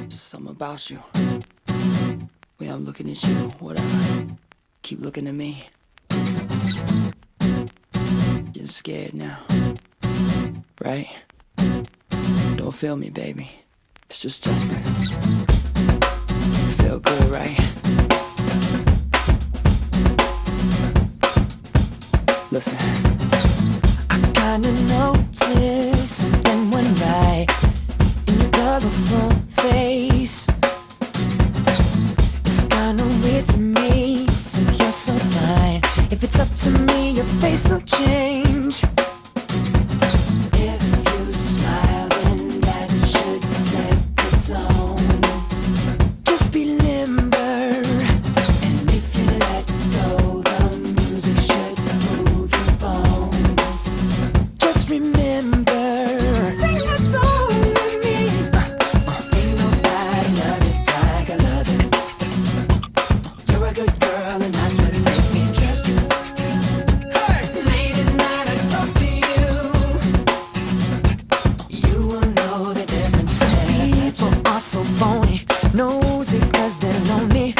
Just something about you. Way I'm looking at you, whatever. Keep looking at me. Getting scared now, right? Don't feel me, baby. It's just Justin. Feel good, right? Listen. I kinda noticed something went right in your colorful face. It's kinda weird to me since you're so fine. If it's up to me, your face will change. If you smile, then that should set the tone. Just be limber, and if you let go, the music should move your bones. Just remember, sing a song with me. Ain't nobody love it like I love it. You're a good girl, and that's what makes me trust you. Late at night I talk to you. You will know the difference. People are so phony, nosy 'cause they're lonely.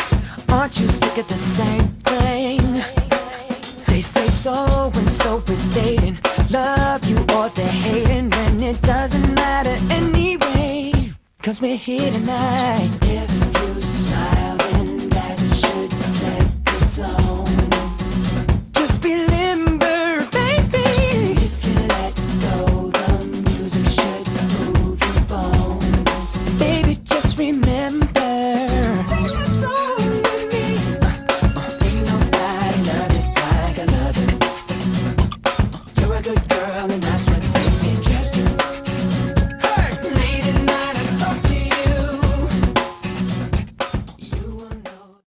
Aren't you sick of the same thing? They say so and so is dating, love you or they're hating, and it doesn't matter anyway, 'cause we're here tonight. If